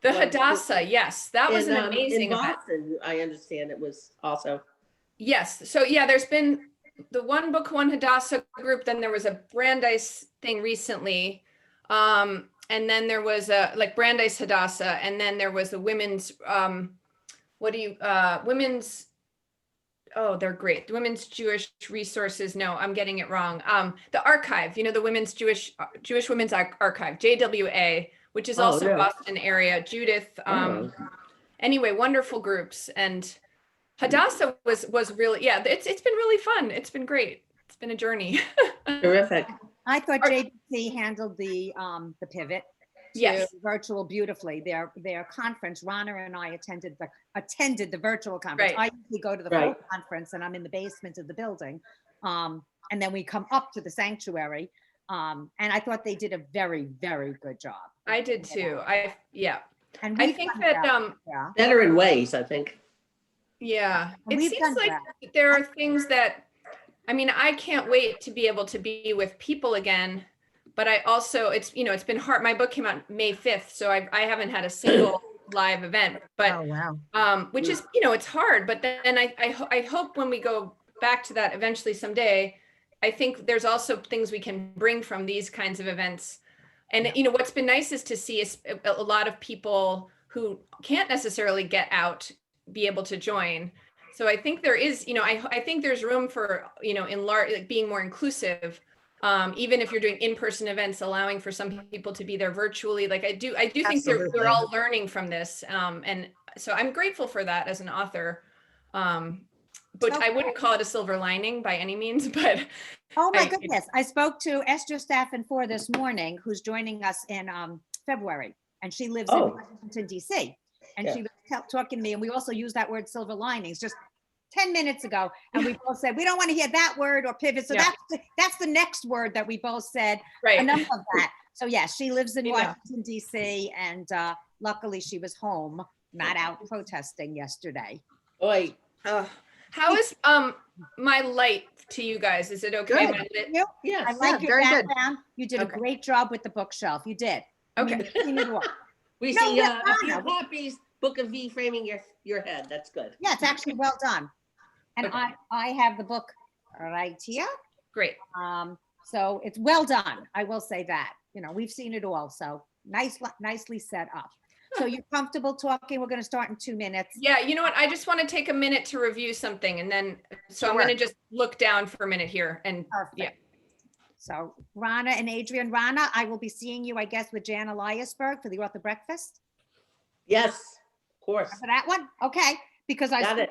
The was Hadassah, yes, that was an in amazing event. Boston. I understand it was also. Yes, so yeah, there's been the One Book One Hadassah group. Then there was a Brandeis thing recently, and then there was a like Brandeis Hadassah, and then there was the women's women's, oh, they're great. The Women's Jewish Resources. No, I'm getting it wrong. The archive, the Women's Jewish Women's Archive, JWA, which is Oh, also no. Boston area. Judith. Anyway, wonderful groups. And Hadassah was really, yeah, it's been really fun. It's been great. It's been a journey. Terrific. I thought JBC handled the pivot to Yes. virtual beautifully. Their conference, Rana and I attended the virtual conference. Right. I usually go to the Right. full conference, and I'm in the basement of the building. And then we come up to the sanctuary. And I thought they did a very, very good job. I did too. Yeah. And I we've think done that, well. Yeah. Better in ways, I think. yeah, And it we've seems done like well. there are things that, I mean, I can't wait to be able to be with people again, but I also, it's been hard. My book came out May 5th, so I haven't had a single live event, but Oh, wow. which is, it's hard, but then I hope when we go back to that eventually someday, I think there's also things we can bring from these kinds of events. And, what's been nice is to see a lot of people who can't necessarily get out be able to join. So I think there is, I think there's room for, like being more inclusive, even if you're doing in-person events, allowing for some people to be there virtually. Like I do think we're all learning from this. And so I'm grateful for that as an author. But I wouldn't call it a silver lining by any means, but. Oh my goodness. I spoke to Esther Staffen-Four this morning, who's joining us in February, and she lives in Washington, DC. And she was talking to me, and we also used that word silver linings just 10 minutes ago. And we both said, we don't want to hear that word or pivot. So that's the next word that we both said, right. Enough of that. So yes, she lives in Washington, DC, and luckily she was home, not out protesting yesterday. Oi. How is my light to you guys? Is it okay? Good. Yes. I like your very good. background. You did a great job with the bookshelf. You did. Okay. We No, see yeah, a few Rana. copies, Book of V framing your head. That's good. Yeah, it's actually well done. And Okay. I have the book right here. Great. So it's well done. I will say that. We've seen it all. So nicely set up. So you're comfortable talking? We're going to start in 2 minutes. Yeah, you know what? I just want to take a minute to review something, and then I'm going to just look down for a minute here. And Perfect. yeah. So Rana and Adrian. Rana, I will be seeing you, I guess, with Jan Eliasberg for the author breakfast. Yes, of course. For that one? Okay. Because I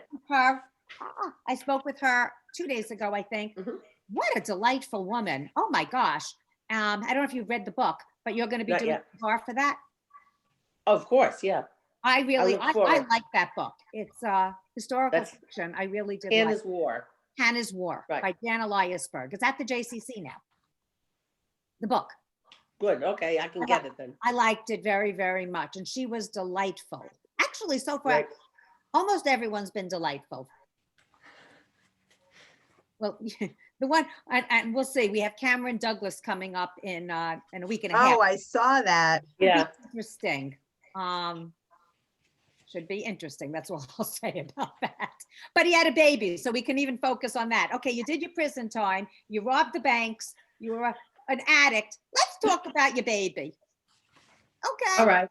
spoke with her 2 days ago, I think. Mm-hmm. What a delightful woman. Oh my gosh. I don't know if you've read the book, but you're going to be doing a bar for that. Of course, yeah. I like that book. It's historical fiction. I really did. Hannah's War. Hannah's War by Jan Eliasberg. It's at the JCC now. The book. Good. Okay, I can get it then. I liked it very, very much. And she was delightful. Actually, so far, almost everyone's been delightful. Well, the one, and we'll see. We have Cameron Douglas coming up in a week and a half. Oh, I saw that. Yeah. Interesting. Should be interesting. That's all I'll say about that. But he had a baby, so we can even focus on that. Okay, you did your prison time. You robbed the banks. You were an addict. Let's talk about your baby. Okay. All right.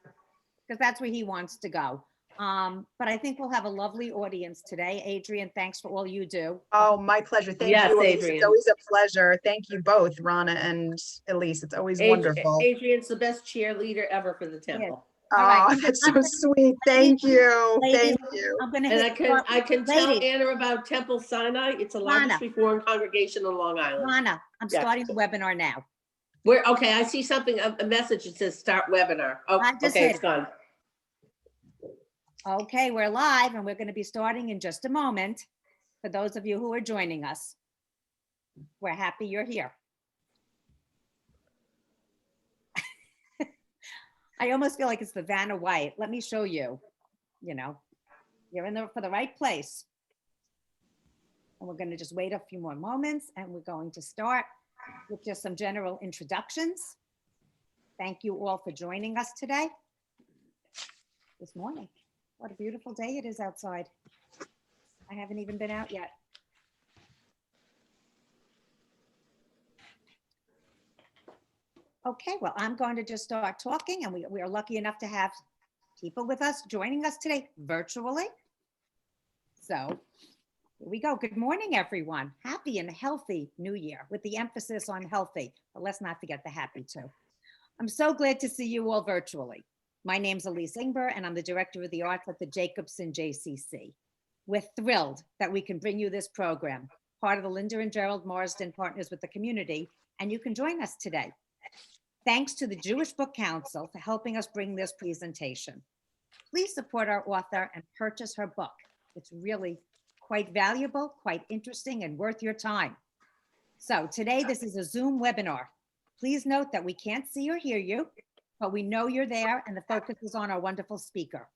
Because that's where he wants to go. But I think we'll have a lovely audience today. Adrian, thanks for all you do. Oh, my pleasure. Thank you, Elise. It's always a pleasure. Thank you both, Rana and Elise. It's always wonderful. Adrian's the best cheerleader ever for the temple. Oh, that's so sweet. Thank you. Thank you. I'm gonna And I can tell Anna about Temple Sinai. It's the largest Reformed congregation on Long Island. Rana, I'm starting the webinar now. Okay, I see something, a message that says start webinar. Oh, okay, it's gone. Okay, we're live and we're going to be starting in just a moment. For those of you who are joining us, we're happy you're here. I almost feel like it's the Vanna White. Let me show you, you're in there for the right place. And we're going to just wait a few more moments and we're going to start with just some general introductions. Thank you all for joining us today. this morning. What a beautiful day it is outside. I haven't even been out yet. Okay, well, I'm going to just start talking, and we are lucky enough to have people with us joining us today virtually. So here we go. Good morning, everyone. Happy and healthy New Year, with the emphasis on healthy, but let's not forget the happy too. I'm so glad to see you all virtually. My name's Elise Ingber, and I'm the Director of the Arts at the Jacobson JCC. We're thrilled that we can bring you this program, part of the Linda and Gerald Marsden Partners with the Community, and you can join us today. Thanks to the Jewish Book Council for helping us bring this presentation. Please support our author and purchase her book. It's really quite valuable, quite interesting, and worth your time. So today, this is a Zoom webinar. Please note that we can't see or hear you, but we know you're there, and the focus is on our wonderful speaker.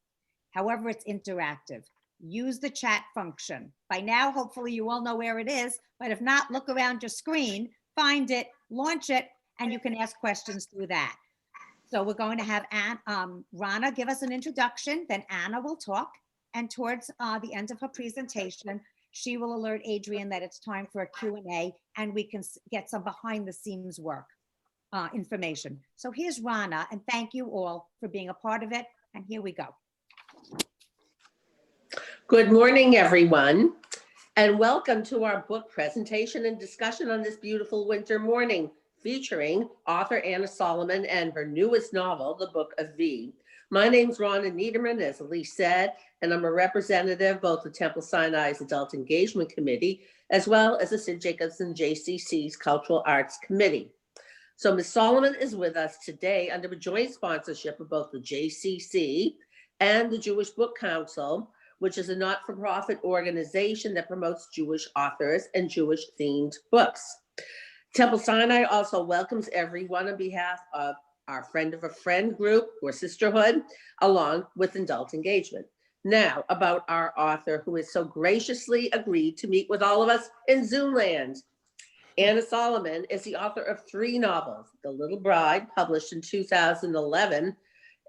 However, it's interactive. Use the chat function. By now, hopefully you all know where it is, but if not, look around your screen, find it, launch it, and you can ask questions through that. So we're going to have Rana give us an introduction, then Anna will talk, and towards the end of her presentation, she will alert Adrian that it's time for a Q&A, and we can get some behind the scenes work information. So here's Rana, and thank you all for being a part of it, and here we go. Good morning, everyone, and welcome to our book presentation and discussion on this beautiful winter morning, featuring author Anna Solomon and her newest novel, The Book of V. My name's Rhonda Niederman, as Elise said, and I'm a representative both of Temple Sinai's Adult Engagement Committee, as well as the Sid Jacobson JCC's Cultural Arts Committee. So Ms. Solomon is with us today under a joint sponsorship of both the JCC and the Jewish Book Council, which is a not-for-profit organization that promotes Jewish authors and Jewish-themed books. Temple Sinai also welcomes everyone on behalf of our Friend of a Friend group or sisterhood, along with Adult Engagement. Now, about our author who has so graciously agreed to meet with all of us in Zoom land. Anna Solomon is the author of 3 novels, The Little Bride, published in 2011,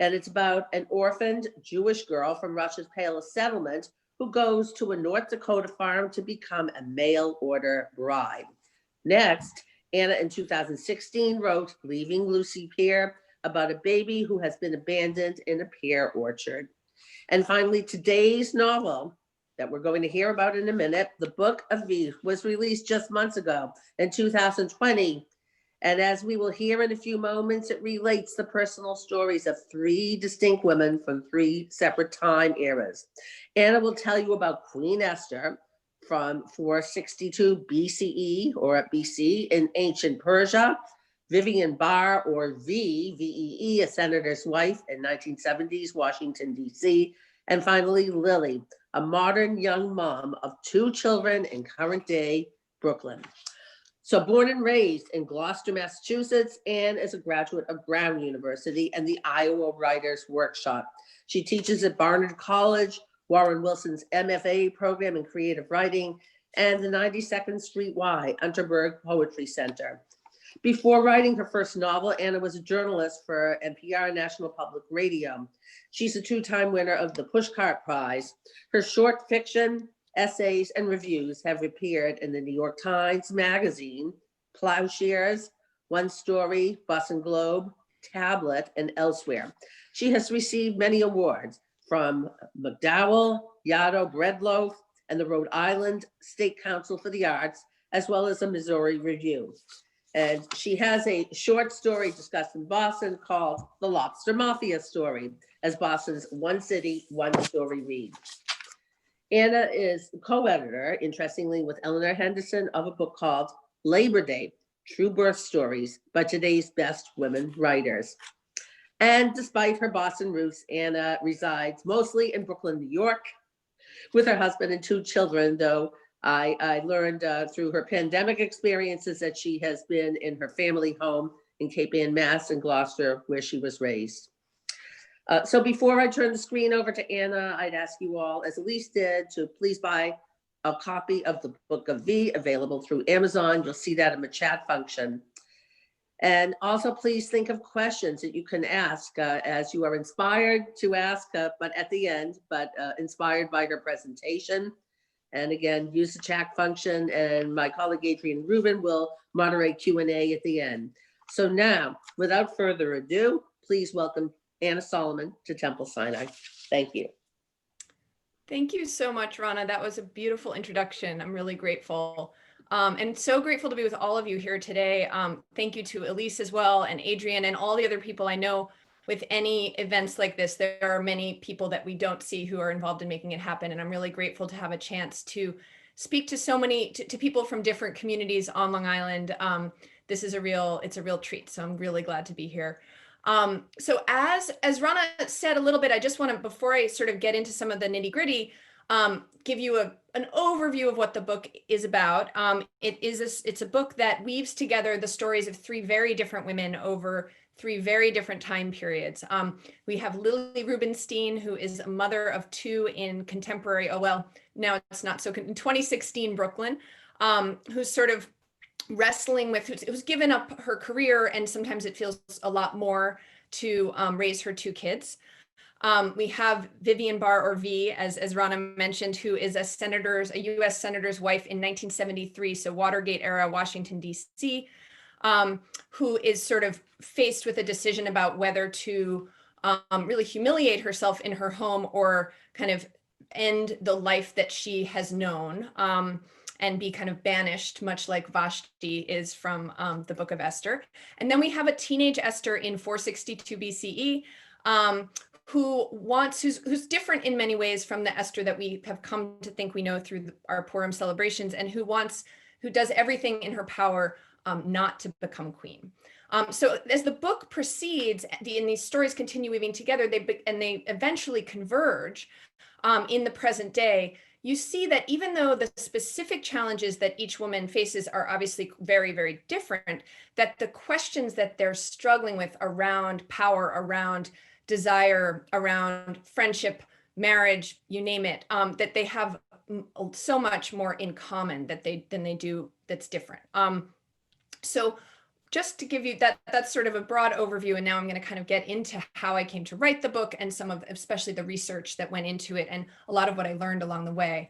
and it's about an orphaned Jewish girl from Russia's Pale Settlement who goes to a North Dakota farm to become a mail-order bride. Next, Anna in 2016 wrote Leaving Lucy Pear, about a baby who has been abandoned in a pear orchard. And finally, today's novel that we're going to hear about in a minute, The Book of V, was released just months ago in 2020. And as we will hear in a few moments, it relates the personal stories of 3 distinct women from 3 separate time eras. Anna will tell you about Queen Esther from 462 BCE or BC in ancient Persia, Vivian Barr or VEE, a senator's wife in 1970s Washington, D.C., and finally Lily, a modern young mom of 2 children in current day Brooklyn. So born and raised in Gloucester, Massachusetts, Anne is a graduate of Brown University and the Iowa Writers Workshop. She teaches at Barnard College, Warren Wilson's MFA program in creative writing, and the 92nd Street Y Unterberg Poetry Center. Before writing her first novel, Anna was a journalist for NPR National Public Radio. She's a 2-time winner of the Pushcart Prize. Her short fiction, essays, and reviews have appeared in the New York Times Magazine, Plowshares, One Story, Boston Globe, Tablet, and elsewhere. She has received many awards from McDowell, Yaddo Breadloaf, and the Rhode Island State Council for the Arts, as well as a Missouri Review. And she has a short story discussed in Boston called The Lobster Mafia Story, as Boston's One City, One Story read. Anna is co-editor, interestingly, with Eleanor Henderson of a book called Labor Day, True Birth Stories by Today's Best Women Writers. And despite her Boston roots, Anna resides mostly in Brooklyn, New York, with her husband and 2 children, though I learned through her pandemic experiences that she has been in her family home in Cape Ann, Mass, and Gloucester, where she was raised. So before I turn the screen over to Anna, I'd ask you all, as Elise did, to please buy a copy of The Book of V, available through Amazon. You'll see that in the chat function. And also, please think of questions that you can ask as you are inspired to ask, but at the end, inspired by her presentation. And again, use the chat function, and my colleague Adrian Rubin will moderate Q&A at the end. So now, without further ado, please welcome Anna Solomon to Temple Sinai. Thank you. Thank you so much, Rana. That was a beautiful introduction. I'm really grateful. And so grateful to be with all of you here today. Thank you to Elise as well, and Adrian, and all the other people. I know with any events like this, there are many people that we don't see who are involved in making it happen. And I'm really grateful to have a chance to speak to so many, to people from different communities on Long Island. This is it's a real treat. So I'm really glad to be here. So as Rana said a little bit, I just want to, before I sort of get into some of the nitty gritty, give you an overview of what the book is about. It's a book that weaves together the stories of three very different women over three very different time periods. We have Lily Rubenstein, who is a mother of two in contemporary, now it's not so, in 2016 Brooklyn, who's sort of wrestling with, who's given up her career, and sometimes it feels a lot more to raise her two kids. We have Vivian Barr, or V, as Rana mentioned, who is a US senator's wife in 1973, so Watergate era Washington, D.C., who is sort of faced with a decision about whether to really humiliate herself in her home or kind of end the life that she has known and be kind of banished, much like Vashti is from the Book of Esther. And then we have a teenage Esther in 462 BCE, who's different in many ways from the Esther that we have come to think we know through our Purim celebrations, and who does everything in her power not to become queen. So as the book proceeds, and these stories continue weaving together, they eventually converge in the present day. You see that even though the specific challenges that each woman faces are obviously very, very different, that the questions that they're struggling with around power, around desire, around friendship, marriage, you name it, that they have so much more in common than they do that's different. So just to give you that's sort of a broad overview, and now I'm going to kind of get into how I came to write the book and some of, especially the research that went into it and a lot of what I learned along the way.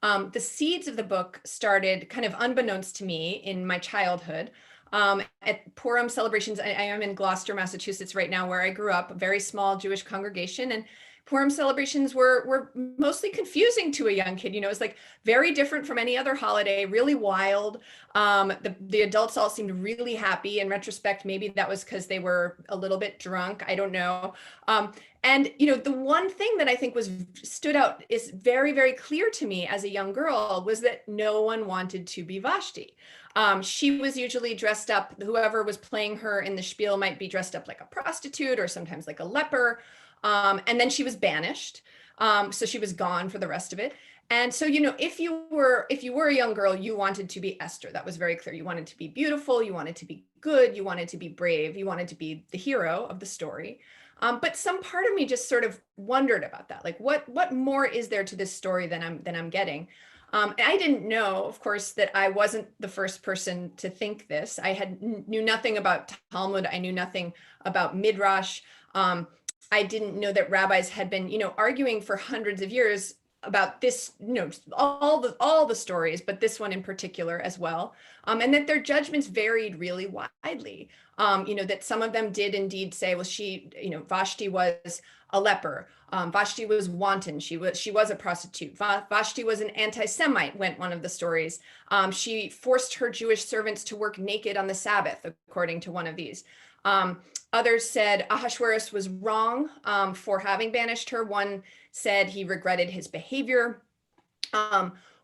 The seeds of the book started kind of unbeknownst to me in my childhood. At Purim celebrations, I am in Gloucester, Massachusetts right now, where I grew up, a very small Jewish congregation, and Purim celebrations were mostly confusing to a young kid. It's like very different from any other holiday, really wild. The adults all seemed really happy. In retrospect, maybe that was because they were a little bit drunk. I don't know. And the one thing that I think stood out is very, very clear to me as a young girl was that no one wanted to be Vashti. She was usually dressed up, whoever was playing her in the spiel might be dressed up like a prostitute or sometimes like a leper. And then she was banished. So she was gone for the rest of it. And so, if you were a young girl, you wanted to be Esther. That was very clear. You wanted to be beautiful. You wanted to be good. You wanted to be brave. You wanted to be the hero of the story. But some part of me just sort of wondered about that. Like, what more is there to this story than I'm getting? And I didn't know, of course, that I wasn't the first person to think this. I knew nothing about Talmud. I knew nothing about Midrash. I didn't know that rabbis had been, arguing for hundreds of years about this, all the stories, but this one in particular as well, and that their judgments varied really widely. That some of them did indeed say, well, Vashti was a leper. Vashti was wanton. She was a prostitute. Vashti was an anti-Semite, went one of the stories. She forced her Jewish servants to work naked on the Sabbath, according to one of these. Others said Ahasuerus was wrong for having banished her. One said he regretted his behavior.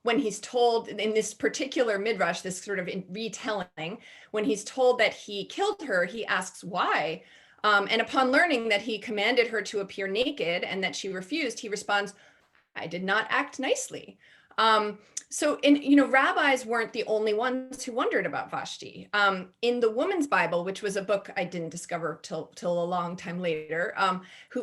When he's told in this particular midrash, this sort of retelling, when he's told that he killed her, he asks why. And upon learning that he commanded her to appear naked and that she refused, he responds, I did not act nicely. So rabbis weren't the only ones who wondered about Vashti. In the Woman's Bible, which was a book I didn't discover till a long time later,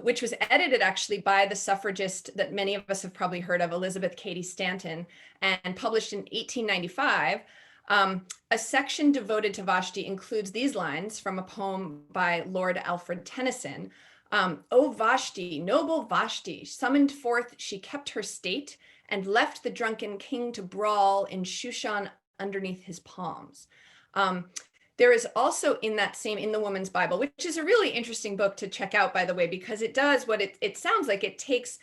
which was edited actually by the suffragist that many of us have probably heard of, Elizabeth Cady Stanton, and published in 1895, A section devoted to Vashti includes these lines from a poem by Lord Alfred Tennyson. O Vashti, noble Vashti, summoned forth, she kept her state and left the drunken king to brawl in Shushan underneath his palms. There is also in that same, in the Woman's Bible, which is a really interesting book to check out, by the way, because it does what it sounds like. It takes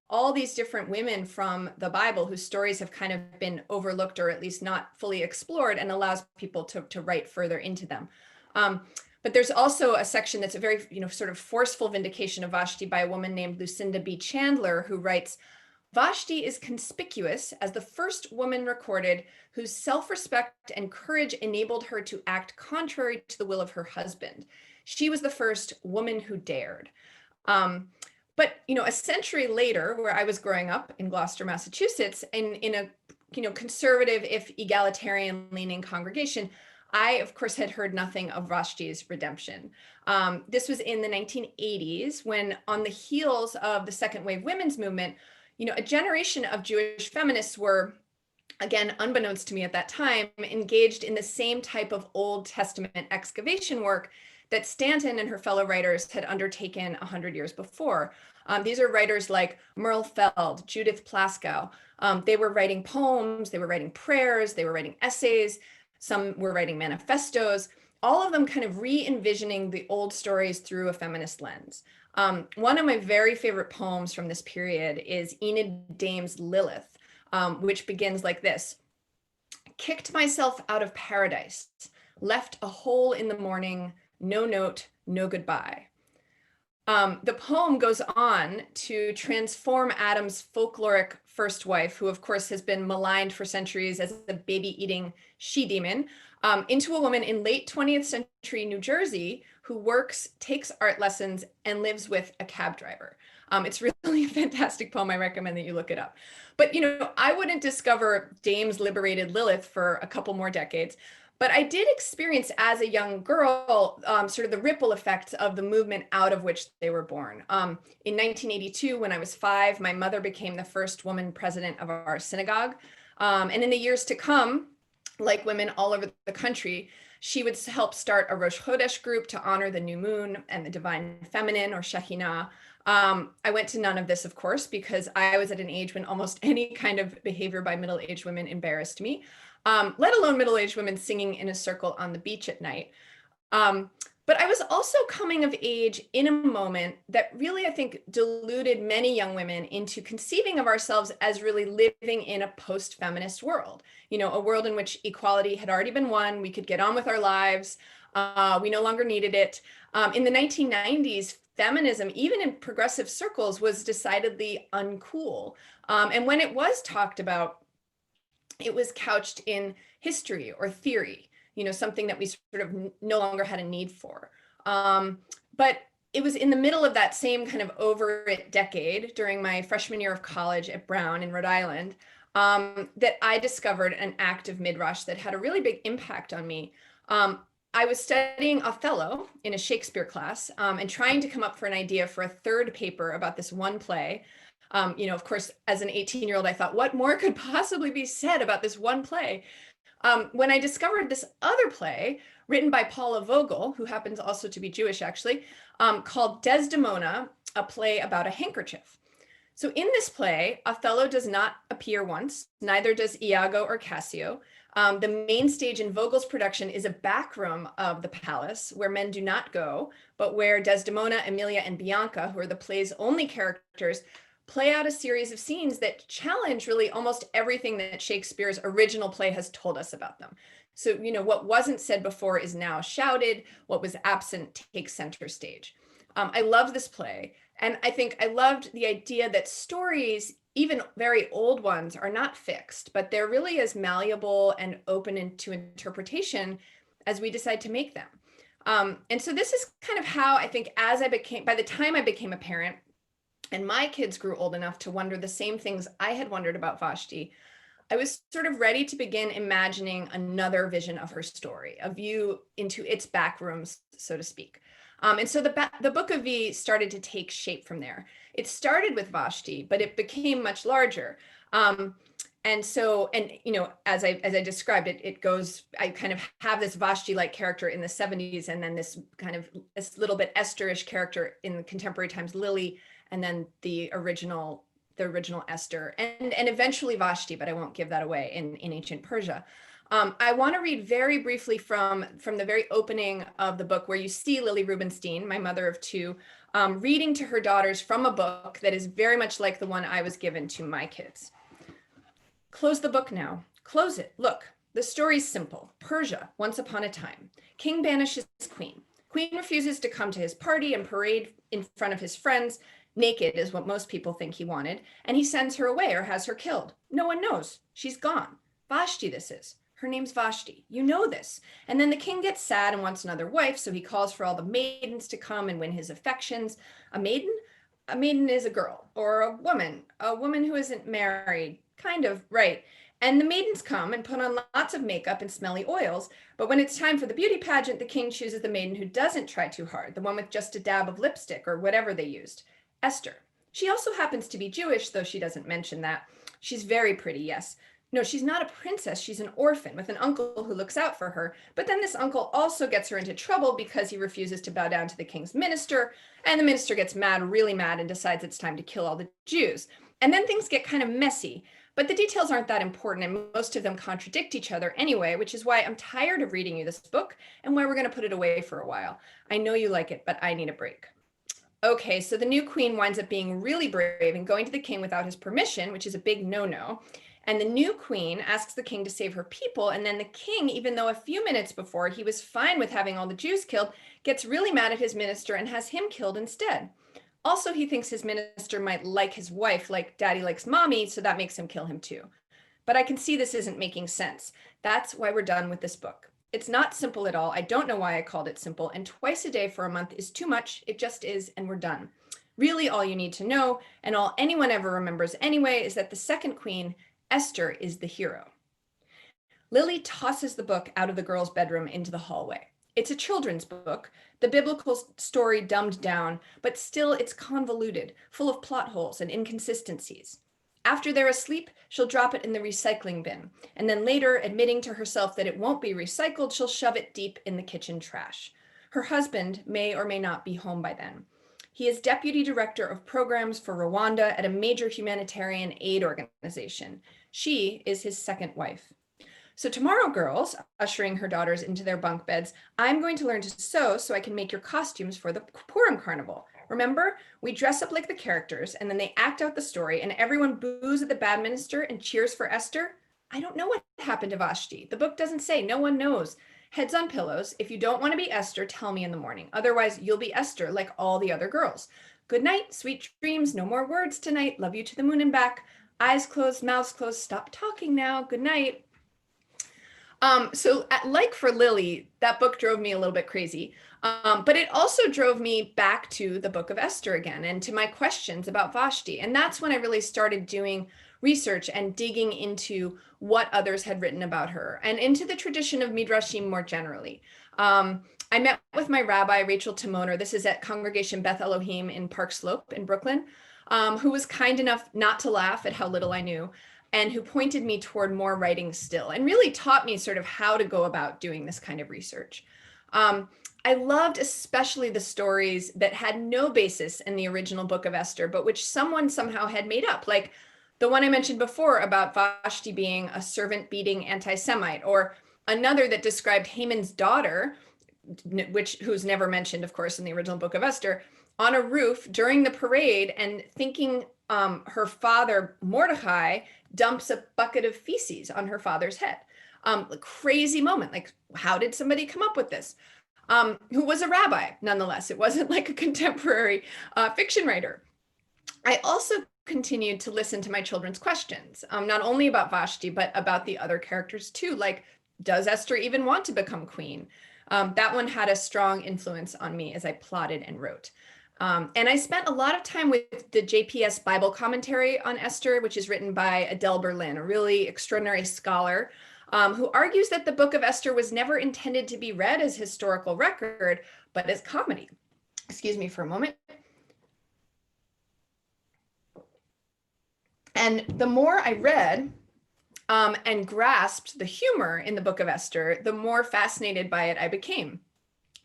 all these different women from the Bible whose stories have kind of been overlooked or at least not fully explored, and allows people to write further into them. But there's also a section that's a very, sort of forceful vindication of Vashti by a woman named Lucinda B. Chandler, who writes, Vashti is conspicuous as the first woman recorded whose self-respect and courage enabled her to act contrary to the will of her husband. She was the first woman who dared. But a century later, where I was growing up in Gloucester, Massachusetts, in a conservative, if egalitarian-leaning congregation, I, of course, had heard nothing of Vashti's redemption. This was in the 1980s, when, on the heels of the second wave women's movement, a generation of Jewish feminists were, again, unbeknownst to me at that time, engaged in the same type of Old Testament excavation work that Stanton and her fellow writers had undertaken 100 years before. These are writers like Merle Feld, Judith Plaskow. They were writing poems, they were writing prayers, they were writing essays, some were writing manifestos, all of them kind of re-envisioning the old stories through a feminist lens. One of my very favorite poems from this period is Enid Dame's Lilith, which begins like this. Kicked myself out of paradise, left a hole in the morning, no note, no goodbye. The poem goes on to transform Adam's folkloric first wife, who of course has been maligned for centuries as a baby-eating she-demon, into a woman in late 20th century New Jersey who works, takes art lessons, and lives with a cab driver. It's really a fantastic poem. I recommend that you look it up. But, I wouldn't discover Dame's liberated Lilith for a couple more decades. But I did experience as a young girl sort of the ripple effects of the movement out of which they were born. In 1982, when I was 5, my mother became the first woman president of our synagogue. And in the years to come, like women all over the country, she would help start a Rosh Chodesh group to honor the new moon and the divine feminine, or Shekinah. I went to none of this, of course, because I was at an age when almost any kind of behavior by middle-aged women embarrassed me. Let alone middle-aged women singing in a circle on the beach at night. But I was also coming of age in a moment that really, I think, deluded many young women into conceiving of ourselves as really living in a post-feminist world, a world in which equality had already been won. We could get on with our lives. We no longer needed it. In the 1990s, feminism, even in progressive circles, was decidedly uncool. And when it was talked about, it was couched in history or theory, something that we sort of no longer had a need for. But it was in the middle of that same kind of over it decade, during my freshman year of college at Brown in Rhode Island, that I discovered an act of Midrash that had a really big impact on me. I was studying Othello in a Shakespeare class and trying to come up for an idea for a third paper about this one play. Of course, as an 18-year-old, I thought, what more could possibly be said about this one play? When I discovered this other play written by Paula Vogel, who happens also to be Jewish, actually, called Desdemona, a play about a handkerchief. So in this play, Othello does not appear once, neither does Iago or Cassio. The main stage in Vogel's production is a back room of the palace where men do not go, but where Desdemona, Emilia, and Bianca, who are the play's only characters, play out a series of scenes that challenge really almost everything that Shakespeare's original play has told us about them. So, what wasn't said before is now shouted, what was absent takes center stage. I love this play. And I think I loved the idea that stories, even very old ones, are not fixed, but they're really as malleable and open to interpretation as we decide to make them. And so this is kind of how I think by the time I became a parent, and my kids grew old enough to wonder the same things I had wondered about Vashti, I was sort of ready to begin imagining another vision of her story, a view into its back rooms, so to speak. And so the Book of V started to take shape from there. It started with Vashti, but it became much larger. And so, and as I described it, it goes, I kind of have this Vashti-like character in the 70s, and then this little bit Esther-ish character in the contemporary times, Lily, and then the original Esther, and eventually Vashti, but I won't give that away in ancient Persia. I want to read very briefly from the very opening of the book, where you see Lily Rubenstein, my mother of two, reading to her daughters from a book that is very much like the one I was given to my kids. Close the book now. Close it. Look, the story's simple. Persia, once upon a time. King banishes queen. Queen refuses to come to his party and parade in front of his friends. Naked is what most people think he wanted, and he sends her away or has her killed. No one knows. She's gone. Vashti this is. Her name's Vashti. You know this. And then the king gets sad and wants another wife, so he calls for all the maidens to come and win his affections. A maiden? A maiden is a girl or a woman who isn't married. Kind of, right. And the maidens come and put on lots of makeup and smelly oils. But when it's time for the beauty pageant, the king chooses the maiden who doesn't try too hard, the one with just a dab of lipstick or whatever they used. Esther. She also happens to be Jewish, though she doesn't mention that. She's very pretty, yes. No, she's not a princess. She's an orphan with an uncle who looks out for her. But then this uncle also gets her into trouble because he refuses to bow down to the king's minister. And the minister gets mad, really mad, and decides it's time to kill all the Jews. And then things get kind of messy. But the details aren't that important, and most of them contradict each other anyway, which is why I'm tired of reading you this book and why we're going to put it away for a while. I know you like it, but I need a break. Okay, so the new queen winds up being really brave and going to the king without his permission, which is a big no-no. And the new queen asks the king to save her people, and then the king, even though a few minutes before he was fine with having all the Jews killed, gets really mad at his minister and has him killed instead. Also, he thinks his minister might like his wife like daddy likes mommy, so that makes him kill him too. But I can see this isn't making sense. That's why we're done with this book. It's not simple at all. I don't know why I called it simple, and twice a day for a month is too much. It just is, and we're done. Really, all you need to know, and all anyone ever remembers anyway, is that the second queen, Esther, is the hero. Lily tosses the book out of the girl's bedroom into the hallway. It's a children's book, the biblical story dumbed down, but still it's convoluted, full of plot holes and inconsistencies. After they're asleep, she'll drop it in the recycling bin, and then later, admitting to herself that it won't be recycled, she'll shove it deep in the kitchen trash. Her husband may or may not be home by then. He is deputy director of programs for Rwanda at a major humanitarian aid organization. She is his second wife. So tomorrow, girls, ushering her daughters into their bunk beds, I'm going to learn to sew so I can make your costumes for the Purim Carnival. Remember, we dress up like the characters, and then they act out the story, and everyone boos at the bad minister and cheers for Esther. I don't know what happened to Vashti. The book doesn't say. No one knows. Heads on pillows. If you don't want to be Esther, tell me in the morning. Otherwise, you'll be Esther like all the other girls. Good night, sweet dreams. No more words tonight. Love you to the moon and back. Eyes closed, mouths closed. Stop talking now. Good night. Like for Lily, that book drove me a little bit crazy, but it also drove me back to the book of Esther again and to my questions about Vashti. And that's when I really started doing research and digging into what others had written about her and into the tradition of Midrashim more generally. I met with my rabbi, Rachel Timoner. This is at Congregation Beth Elohim in Park Slope in Brooklyn, who was kind enough not to laugh at how little I knew, and who pointed me toward more writing still and really taught me sort of how to go about doing this kind of research. I loved especially the stories that had no basis in the original book of Esther, but which someone somehow had made up, like the one I mentioned before about Vashti being a servant-beating anti-Semite, or another that described Haman's daughter, who's never mentioned, of course, in the original book of Esther, on a roof during the parade and thinking her father, Mordecai, dumps a bucket of feces on her father's head. Crazy moment. Like, how did somebody come up with this? Who was a rabbi, nonetheless. It wasn't like a contemporary fiction writer. I also continued to listen to my children's questions, not only about Vashti, but about the other characters too. Like, does Esther even want to become queen? That one had a strong influence on me as I plotted and wrote. And I spent a lot of time with the JPS Bible commentary on Esther, which is written by Adele Berlin, a really extraordinary scholar, who argues that the book of Esther was never intended to be read as historical record, but as comedy. Excuse me for a moment. And the more I read, and grasped the humor in the Book of Esther, the more fascinated by it I became.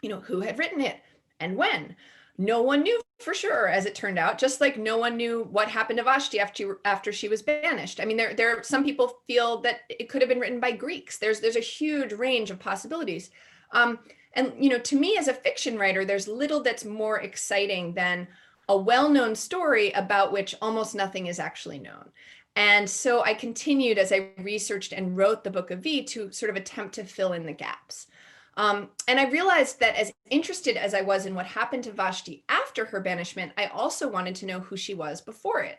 Who had written it and when? No one knew for sure, as it turned out, just like no one knew what happened to Vashti after she was banished. I mean, there some people feel that it could have been written by Greeks. There's a huge range of possibilities. And to me, as a fiction writer, there's little that's more exciting than a well-known story about which almost nothing is actually known. And so I continued as I researched and wrote the Book of V to sort of attempt to fill in the gaps. And I realized that as interested as I was in what happened to Vashti after her banishment, I also wanted to know who she was before it.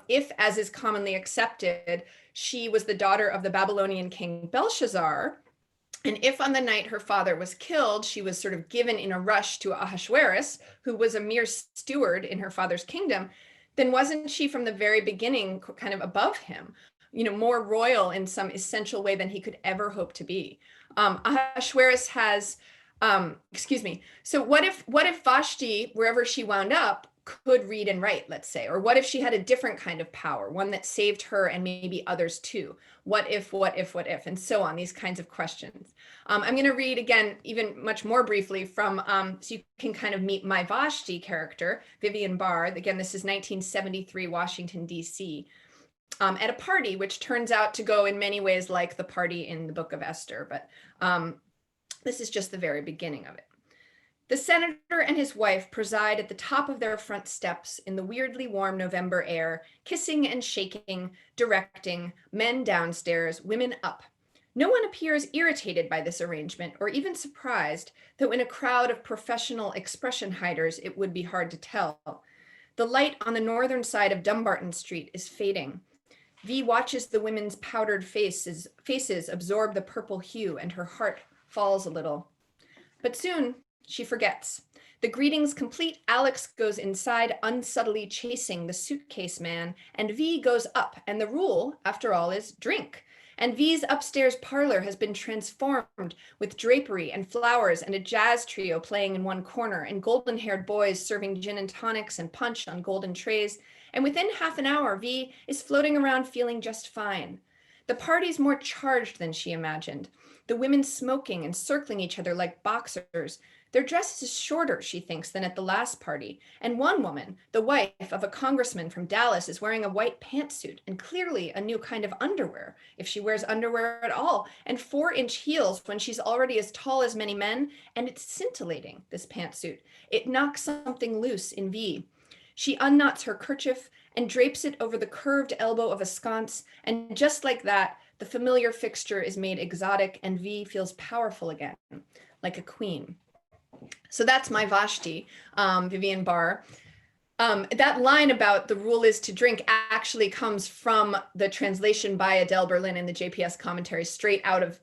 If, as is commonly accepted, she was the daughter of the Babylonian king Belshazzar, and if on the night her father was killed, she was sort of given in a rush to Ahasuerus, who was a mere steward in her father's kingdom, then wasn't she from the very beginning kind of above him? More royal in some essential way than he could ever hope to be. Ahasuerus has, So what if Vashti, wherever she wound up, could read and write, let's say, or what if she had a different kind of power, one that saved her and maybe others too? What if, and so on, these kinds of questions. I'm going to read again, even much more briefly from, so you can kind of meet my Vashti character, Vivian Barr. Again, this is 1973, Washington, D.C. At a party, which turns out to go in many ways like the party in the Book of Esther, but this is just the very beginning of it. The senator and his wife preside at the top of their front steps in the weirdly warm November air, kissing and shaking, directing, men downstairs, women up. No one appears irritated by this arrangement or even surprised, though in a crowd of professional expression hiders, it would be hard to tell. The light on the northern side of Dumbarton Street is fading. V watches the women's powdered faces absorb the purple hue, and her heart falls a little. But soon she forgets. The greetings complete, Alex goes inside, unsubtly chasing the suitcase man, and V goes up, and the rule, after all, is drink. And V's upstairs parlor has been transformed with drapery and flowers and a jazz trio playing in one corner, and golden-haired boys serving gin and tonics and punch on golden trays. And within half an hour, V is floating around feeling just fine. The party's more charged than she imagined. The women smoking and circling each other like boxers. Their dress is shorter, she thinks, than at the last party. And one woman, the wife of a congressman from Dallas, is wearing a white pantsuit and clearly a new kind of underwear, if she wears underwear at all, and 4-inch heels when she's already as tall as many men. And it's scintillating, this pantsuit. It knocks something loose in V. She unknots her kerchief and drapes it over the curved elbow of a sconce, and just like that, the familiar fixture is made exotic, and V feels powerful again, like a queen. So that's my Vashti, Vivian Barr. That line about the rule is to drink actually comes from the translation by Adele Berlin in the JPS commentary,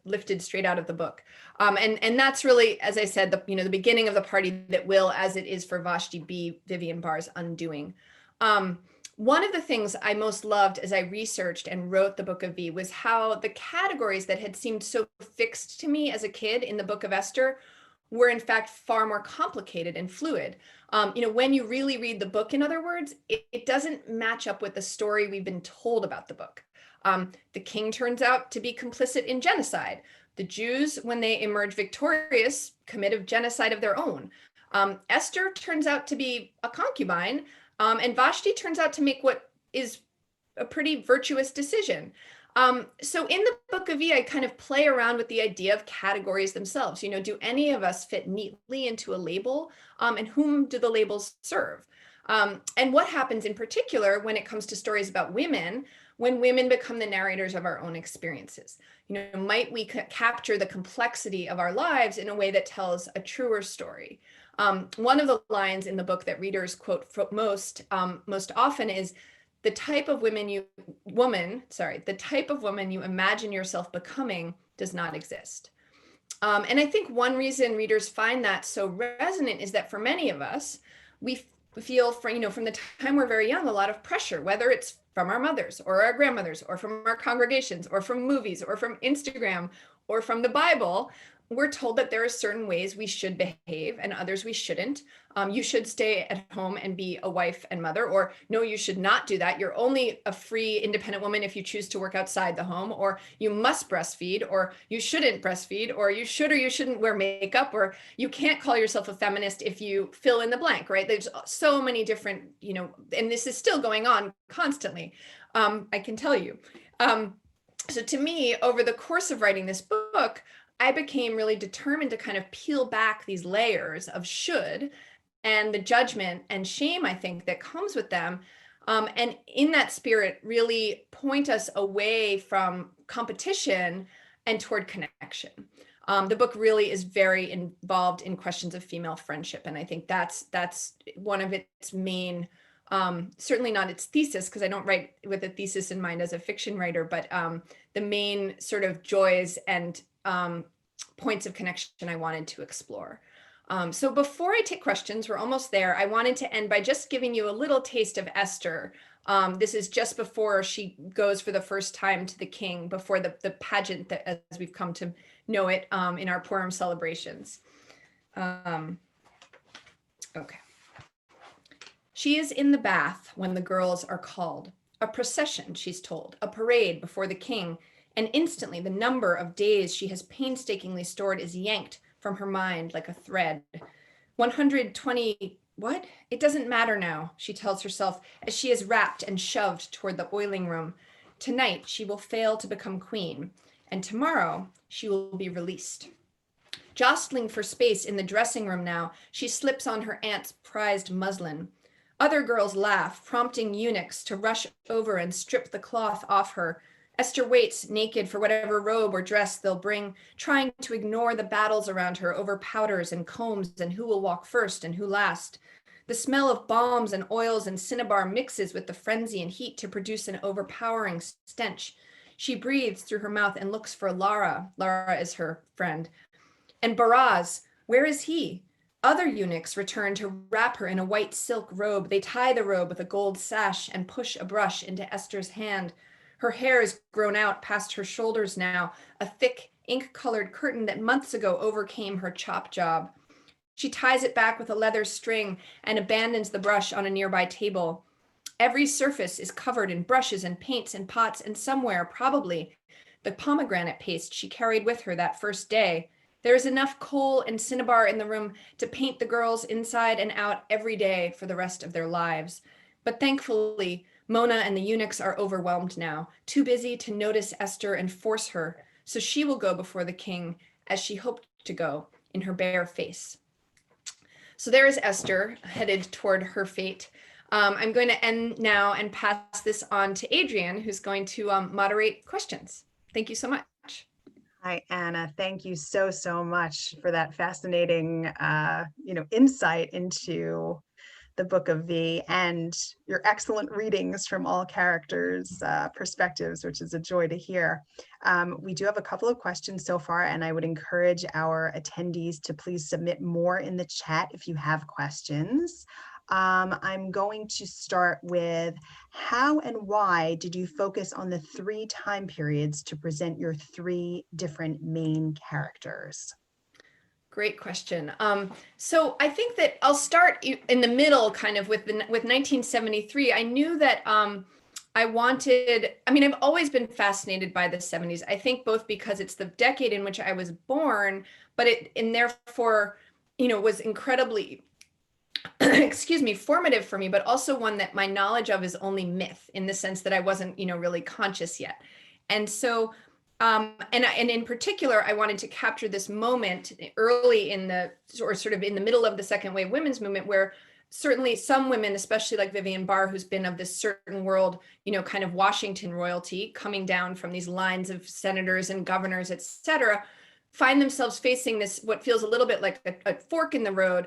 lifted straight out of the book. And that's really, as I said, the beginning of the party that will, as it is for Vashti, be Vivian Barr's undoing. One of the things I most loved as I researched and wrote the Book of V was how the categories that had seemed so fixed to me as a kid in the Book of Esther were in fact far more complicated and fluid. When you really read the book, in other words, it doesn't match up with the story we've been told about the book. The king turns out to be complicit in genocide. The Jews, when they emerge victorious, commit a genocide of their own. Esther turns out to be a concubine, and Vashti turns out to make what is a pretty virtuous decision. So in the Book of V, I kind of play around with the idea of categories themselves. Do any of us fit neatly into a label? And whom do the labels serve? And what happens in particular when it comes to stories about women, when women become the narrators of our own experiences? Might we capture the complexity of our lives in a way that tells a truer story? One of the lines in the book that readers quote most often is, the type of woman you imagine yourself becoming does not exist. And I think one reason readers find that so resonant is that for many of us, we feel from the time we're very young, a lot of pressure, whether it's from our mothers or our grandmothers or from our congregations or from movies or from Instagram or from the Bible. we're told that there are certain ways we should behave and others we shouldn't. You should stay at home and be a wife and mother, or no, you should not do that. You're only a free, independent woman if you choose to work outside the home, or you must breastfeed, or you shouldn't breastfeed, or you should or you shouldn't wear makeup, or you can't call yourself a feminist if you fill in the blank, right? There's so many different, and this is still going on constantly. I can tell you. So to me, over the course of writing this book, I became really determined to kind of peel back these layers of should and the judgment and shame, I think, that comes with them. And in that spirit, really point us away from competition and toward connection. The book really is very involved in questions of female friendship. And I think that's one of its main, certainly not its thesis, because I don't write with a thesis in mind as a fiction writer, but the main sort of joys and points of connection I wanted to explore. So before I take questions, we're almost there. I wanted to end by just giving you a little taste of Esther. This is just before she goes for the first time to the king, before the pageant that, as we've come to know it, in our Purim celebrations. Okay. She is in the bath when the girls are called. A procession, she's told, a parade before the king, and instantly the number of days she has painstakingly stored is yanked from her mind like a thread. 120, what? It doesn't matter now, she tells herself as she is wrapped and shoved toward the oiling room. Tonight she will fail to become queen, and tomorrow she will be released. Jostling for space in the dressing room now, she slips on her aunt's prized muslin. Other girls laugh, prompting eunuchs to rush over and strip the cloth off her. Esther waits, naked, for whatever robe or dress they'll bring, trying to ignore the battles around her over powders and combs and who will walk first and who last. The smell of balms and oils and cinnabar mixes with the frenzy and heat to produce an overpowering stench. She breathes through her mouth and looks for Lara. Lara is her friend. And Baraz, where is he? Other eunuchs return to wrap her in a white silk robe. They tie the robe with a gold sash and push a brush into Esther's hand. Her hair is grown out past her shoulders now, a thick, ink-colored curtain that months ago overcame her chop job. She ties it back with a leather string and abandons the brush on a nearby table. Every surface is covered in brushes and paints and pots, and somewhere, probably, the pomegranate paste she carried with her that first day. There is enough coal and cinnabar in the room to paint the girls inside and out every day for the rest of their lives. But thankfully, Mona and the eunuchs are overwhelmed now, too busy to notice Esther and force her, so she will go before the king as she hoped to go, in her bare face. So there is Esther headed toward her fate. I'm going to end now and pass this on to Adrienne, who's going to moderate questions. Thank you so much. Hi, Anna. Thank you so much for that fascinating, insight into the Book of V and your excellent readings from all characters' perspectives, which is a joy to hear. We do have a couple of questions so far, and I would encourage our attendees to please submit more in the chat if you have questions. I'm going to start with, how and why did you focus on the 3 time periods to present your 3 different main characters? Great question. So I think that I'll start in the middle, kind of with 1973. I knew that I've always been fascinated by the 70s. I think both because it's the decade in which I was born, but therefore, was incredibly formative for me, but also one that my knowledge of is only myth, in the sense that I wasn't, really conscious yet. And so, and in particular, I wanted to capture this moment early in sort of in the middle of the second wave women's movement, where certainly some women, especially like Vivian Barr, who's been of this certain world, kind of Washington royalty, coming down from these lines of senators and governors, et cetera, find themselves facing this, what feels a little bit like a fork in the road.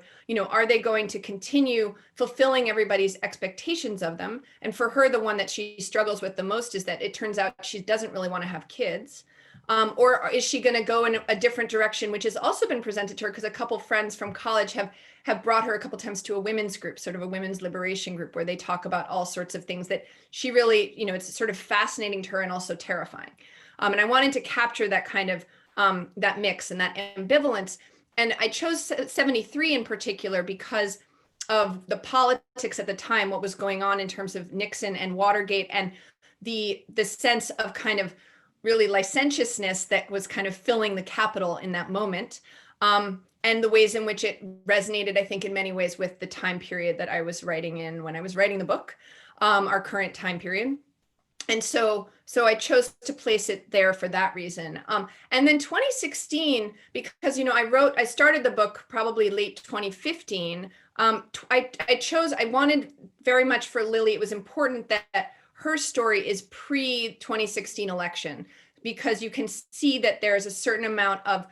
Are they going to continue fulfilling everybody's expectations of them? And for her, the one that she struggles with the most is that it turns out she doesn't really want to have kids. Or is she going to go in a different direction, which has also been presented to her, because a couple friends from college have brought her a couple times to a women's group, sort of a women's liberation group, where they talk about all sorts of things that she really, it's sort of fascinating to her and also terrifying. And I wanted to capture that kind of that mix and that ambivalence. And I chose 73 in particular because of the politics at the time, what was going on in terms of Nixon and Watergate, and the sense of kind of really licentiousness that was kind of filling the Capitol in that moment. And the ways in which it resonated, I think, in many ways with the time period that I was writing in when I was writing the book, our current time period. And so I chose to place it there for that reason. And then 2016, because, I started the book probably late 2015. I wanted very much for Lily, it was important that her story is pre-2016 election, because you can see that there's a certain amount of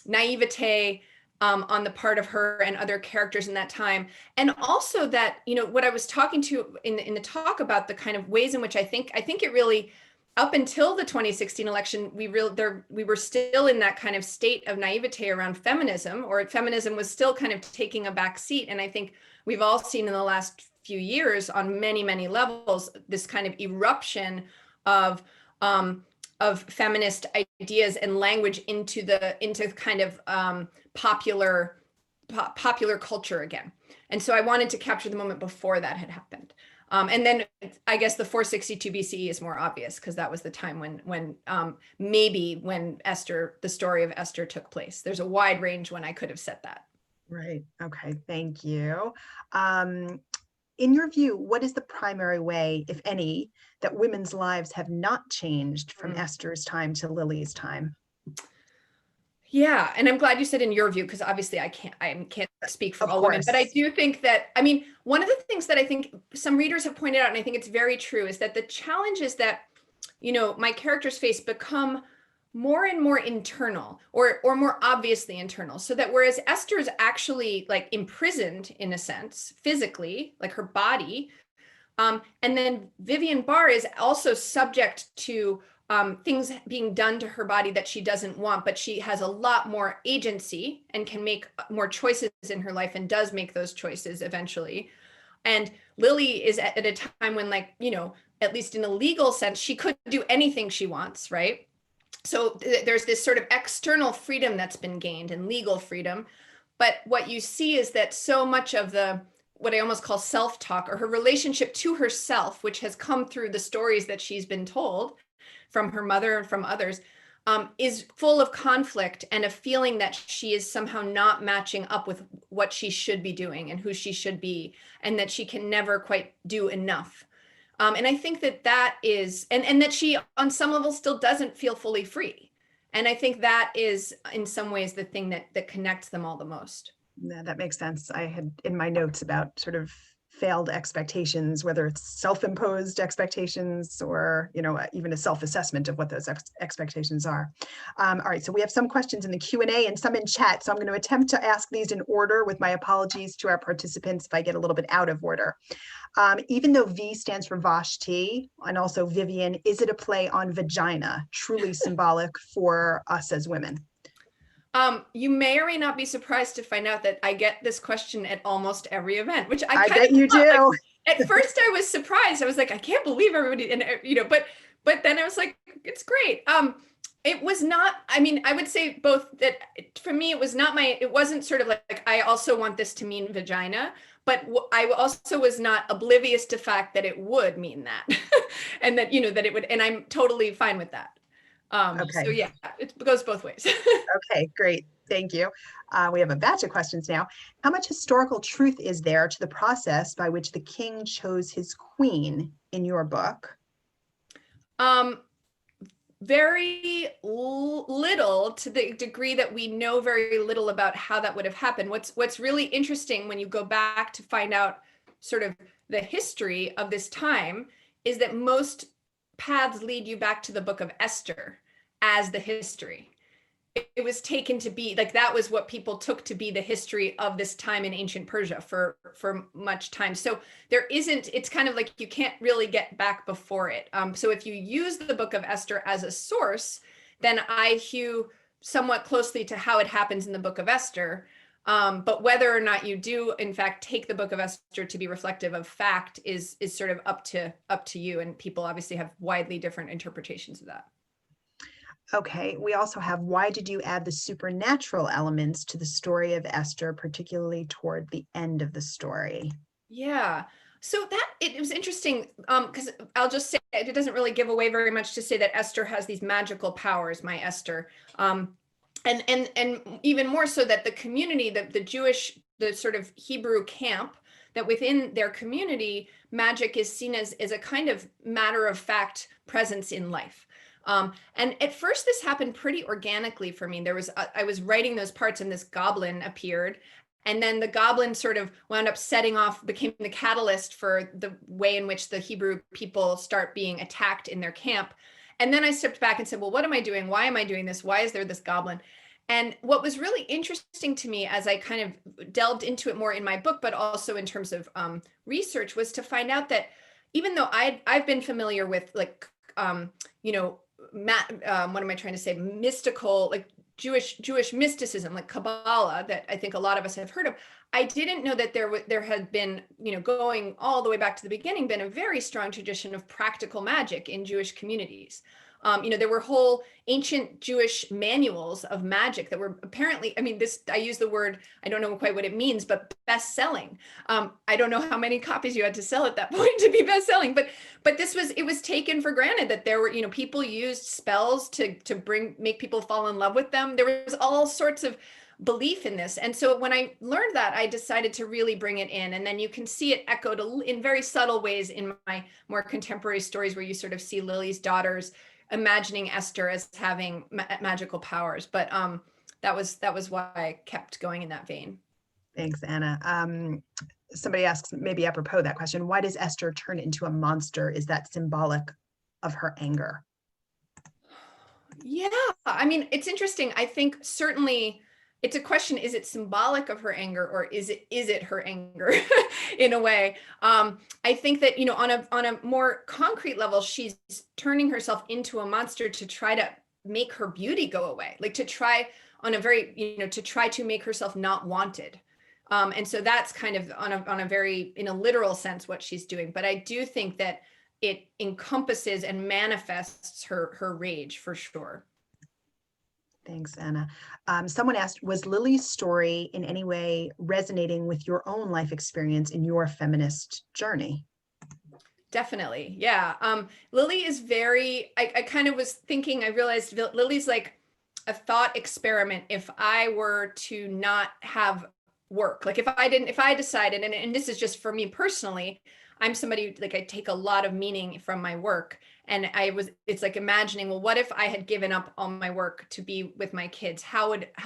naivete on the part of her and other characters in that time. And also that, what I was talking to in the talk about the kind of ways in which I think it really, up until the 2016 election, we were still in that kind of state of naivete around feminism, or feminism was still kind of taking a back seat. And I think we've all seen in the last few years on many, many levels, this kind of eruption of feminist ideas and language into kind of popular culture again. And so I wanted to capture the moment before that had happened. And then I guess the 462 BCE is more obvious, because that was the time when maybe when the story of Esther took place. There's a wide range when I could have said that. Right. Okay. Thank you. In your view, what is the primary way, if any, that women's lives have not changed from Esther's time to Lily's time? Yeah, and I'm glad you said in your view, because obviously I can't speak for all women, but I do think that, one of the things that I think some readers have pointed out, and I think it's very true, is that the challenges that, my characters face become more and more internal, or more obviously internal. So that whereas Esther is actually like imprisoned in a sense, physically, like her body, and then Vivian Barr is also subject to things being done to her body that she doesn't want, but she has a lot more agency and can make more choices in her life, and does make those choices eventually. And Lily is at a time when, at least in a legal sense, she could do anything she wants, right? So there's this sort of external freedom that's been gained, and legal freedom. But what you see is that so much of what I almost call self-talk, or her relationship to herself, which has come through the stories that she's been told from her mother and from others, is full of conflict and a feeling that she is somehow not matching up with what she should be doing and who she should be, and that she can never quite do enough. And I think that is, and that she on some level still doesn't feel fully free. And I think that is in some ways the thing that connects them all the most. Yeah, that makes sense. I had in my notes about sort of failed expectations, whether it's self-imposed expectations or, even a self-assessment of what those expectations are. All right, so we have some questions in the Q&A and some in chat. So I'm going to attempt to ask these in order, with my apologies to our participants if I get a little bit out of order. Even though V stands for Vashti, and also Vivian, is it a play on vagina, truly symbolic for us as women? You may or may not be surprised to find out that I get this question at almost every event, which I bet you do. At first I was surprised. I was like, I can't believe everybody, and but then I was like, it's great. It was not, I would say both that for me, it wasn't sort of like, I also want this to mean vagina, but I also was not oblivious to the fact that it would mean that, and that, that it would, and I'm totally fine with that. Okay. So yeah, it goes both ways. Okay, great. Thank you. We have a batch of questions now. How much historical truth is there to the process by which the king chose his queen in your book? Very little, to the degree that we know very little about how that would have happened. What's really interesting when you go back to find out sort of the history of this time is that most paths lead you back to the book of Esther as the history. It was taken to be like, that was what people took to be the history of this time in ancient Persia for much time. So it's kind of like you can't really get back before it. So if you use the book of Esther as a source, then I hew somewhat closely to how it happens in the book of Esther. But whether or not you do, in fact, take the book of Esther to be reflective of fact is sort of up to you. And people obviously have widely different interpretations of that. Okay, we also have, why did you add the supernatural elements to the story of Esther, particularly toward the end of the story? Yeah. So that it was interesting because I'll just say it doesn't really give away very much to say that Esther has these magical powers, my Esther. And even more so that the community, the Jewish, the sort of Hebrew camp, that within their community, magic is seen as a kind of matter of fact presence in life. And at first this happened pretty organically for me. I was writing those parts and this goblin appeared. And then the goblin sort of wound up setting off, became the catalyst for the way in which the Hebrew people start being attacked in their camp. And then I stepped back and said, well, what am I doing? Why am I doing this? Why is there this goblin? And what was really interesting to me as I kind of delved into it more in my book, but also in terms of research, was to find out that even though I've been familiar with like, you know, what am I trying to say? Mystical, like Jewish mysticism, like Kabbalah, that I think a lot of us have heard of. I didn't know that there had been, you know, going all the way back to the beginning, been a very strong tradition of practical magic in Jewish communities. You know, there were whole ancient Jewish manuals of magic that were apparently, I mean, I use the word, I don't know quite what it means, but best-selling. I don't know how many copies you had to sell at that point to be best-selling, but it was taken for granted that there were, you know, people used spells to make people fall in love with them. There was all sorts of belief in this. And so when I learned that, I decided to really bring it in. And then you can see it echoed in very subtle ways in my more contemporary stories, where you sort of see Lily's daughters imagining Esther as having magical powers. But that was why I kept going in that vein. Thanks, Anna. Somebody asks, maybe apropos that question, why does Esther turn into a monster? Is that symbolic of her anger? Yeah, I mean, it's interesting. I think certainly it's a question, is it symbolic of her anger, or is it her anger in a way? I think that, you know, on a more concrete level, she's turning herself into a monster to try to make her beauty go away, like to try on a very, you know, to try to make herself not wanted. And so that's kind of on a very, in a literal sense, what she's doing. But I do think that it encompasses and manifests her rage for sure. Thanks, Anna. Someone asked, was Lily's story in any way resonating with your own life experience in your feminist journey? Definitely. Yeah. Lily is I kind of was thinking, I realized Lily's like a thought experiment. If I were to not have work, like if I decided, and this is just for me personally, I'm somebody, like, I take a lot of meaning from my work. And it's like imagining, well, what if I had given up all my work to be with my kids?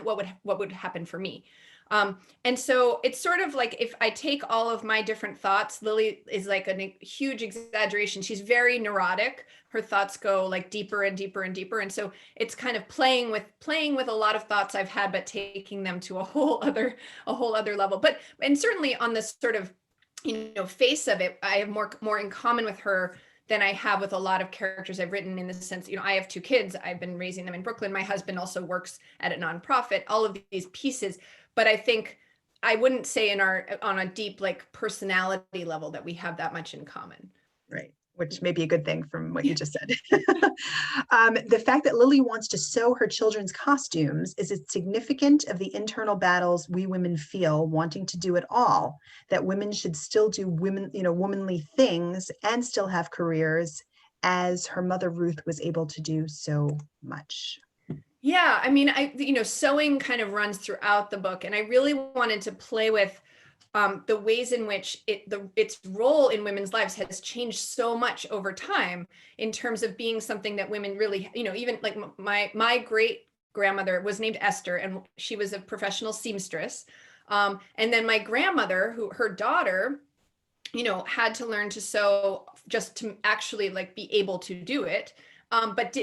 What would happen for me? And so it's sort of like, if I take all of my different thoughts, Lily is like a huge exaggeration. She's very neurotic. Her thoughts go like deeper and deeper and deeper. And so it's kind of playing with a lot of thoughts I've had, but taking them to a whole other level. And certainly on this sort of, you know, face of it, I have more in common with her than I have with a lot of characters I've written, in the sense, you know, I have 2 kids. I've been raising them in Brooklyn. My husband also works at a nonprofit, all of these pieces. But I think I wouldn't say on a deep, like, personality level that we have that much in common. Right. Which may be a good thing from what you just said. The fact that Lily wants to sew her children's costumes, is it significant of the internal battles we women feel wanting to do it all, that women should still do womanly things and still have careers, as her mother Ruth was able to do so much? Yeah, I mean, you know, sewing kind of runs throughout the book, and I really wanted to play with the ways in which its role in women's lives has changed so much over time, in terms of being something that women really, you know, even like my great grandmother was named Esther, and she was a professional seamstress. And then my grandmother, her daughter, you know, had to learn to sew just to actually like be able to do it. But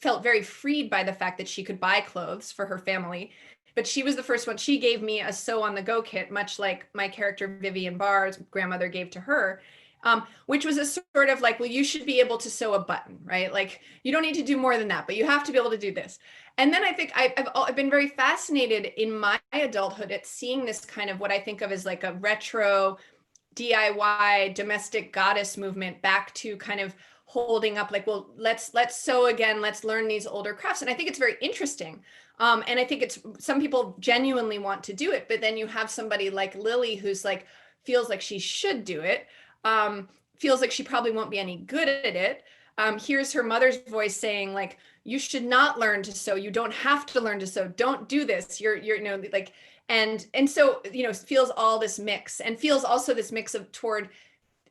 felt very freed by the fact that she could buy clothes for her family. But she was the first one. She gave me a sew on the go kit, much like my character Vivian Barr's grandmother gave to her, which was a sort of like, well, you should be able to sew a button, right? Like, you don't need to do more than that, but you have to be able to do this. And then I think I've been very fascinated in my adulthood at seeing this kind of what I think of as like a retro DIY domestic goddess movement back to kind of holding up like, well, let's sew again, let's learn these older crafts. And I think it's very interesting. And I think it's, some people genuinely want to do it, but then you have somebody like Lily who's like, feels like she should do it, feels like she probably won't be any good at it. Here's her mother's voice saying like, you should not learn to sew. You don't have to learn to sew. Don't do this. You're, you know, like, and so, you know, feels all this mix, and feels also this mix of toward,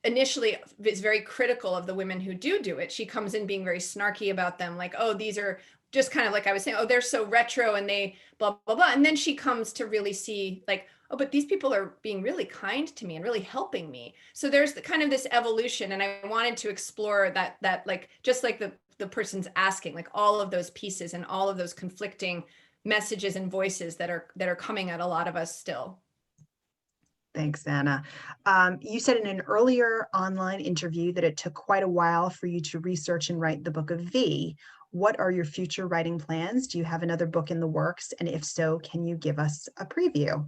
initially is very critical of the women who do it. She comes in being very snarky about them, like, oh, these are just kind of like I was saying, oh, they're so retro and they blah, blah, blah. And then she comes to really see like, oh, but these people are being really kind to me and really helping me. So there's the kind of this evolution. And I wanted to explore that like, just like the person's asking, like all of those pieces and all of those conflicting messages and voices that are coming at a lot of us still. Thanks, Anna. You said in an earlier online interview that it took quite a while for you to research and write the Book of V. What are your future writing plans? Do you have another book in the works? And if so, can you give us a preview?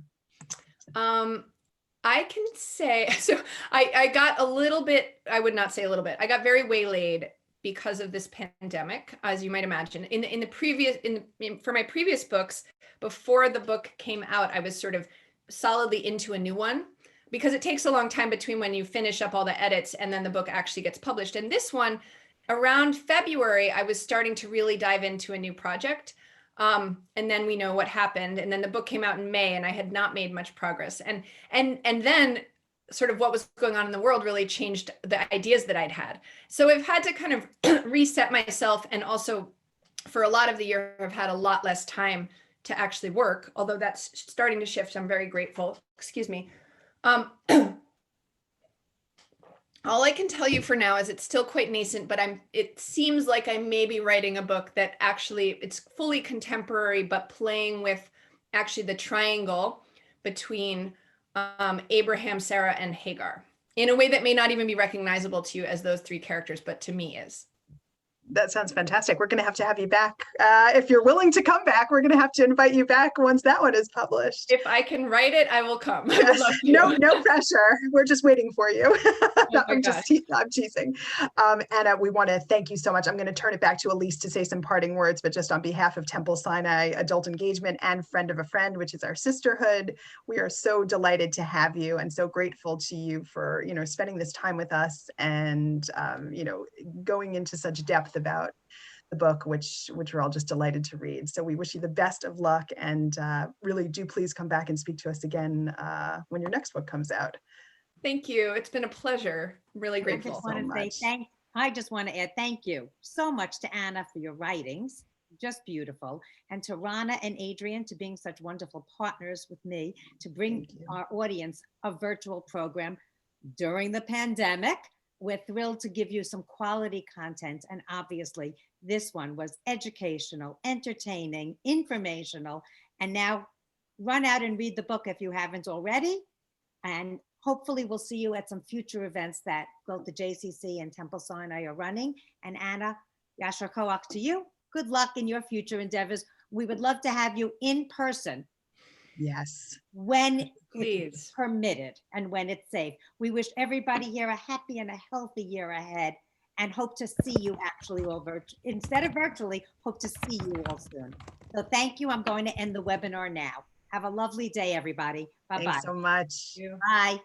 I can say, so I got a little bit, I would not say a little bit, I got very waylaid because of this pandemic, as you might imagine. For my previous books, before the book came out, I was sort of solidly into a new one, because it takes a long time between when you finish up all the edits and then the book actually gets published. And this one, around February, I was starting to really dive into a new project. And then we know what happened. And then the book came out in May and I had not made much progress. And then sort of what was going on in the world really changed the ideas that I'd had. So I've had to kind of reset myself. And also for a lot of the year, I've had a lot less time to actually work, although that's starting to shift. I'm very grateful. Excuse me. All I can tell you for now is it's still quite nascent, but it seems like I may be writing a book that actually it's fully contemporary, but playing with actually the triangle between Abraham, Sarah, and Hagar in a way that may not even be recognizable to you as those three characters, but to me is. That sounds fantastic. We're going to have you back. If you're willing to come back, we're going to have to invite you back once that one is published. If I can write it, I will come. I Yes. would love to. No pressure. We're just waiting for you. Oh I'm teasing. Anna, we want to thank you so much. I'm going to turn it back to Elise to say some parting words, but just on behalf of Temple Sinai Adult Engagement and Friend of a Friend, which is our sisterhood, we are so delighted to have you and so grateful to you for, you know, spending this time with us and, you know, going into such depth about the book, which we're all just delighted to read. So we wish you the best of luck, and really do please come back and speak to us again when your next book comes out. Thank you. It's been a pleasure. Really grateful. I just want to add thank you so much to Anna for your writings, just beautiful, and to Rana and Adrian to being such wonderful partners with me to bring our audience a virtual program during the pandemic. We're thrilled to give you some quality content. And obviously, this one was educational, entertaining, informational. And now run out and read the book if you haven't already. And hopefully we'll see you at some future events that both the JCC and Temple Sinai are running. And Anna, Yashar Koach to you. Good luck in your future endeavors. We would love to have you in person. Yes. When Please. it's permitted and when it's safe. We wish everybody here a happy and a healthy year ahead, and hope to see you actually all instead of virtually, hope to see you all soon. So thank you. I'm going to end the webinar now. Have a lovely day, everybody. Bye-bye. Thanks so much. Bye.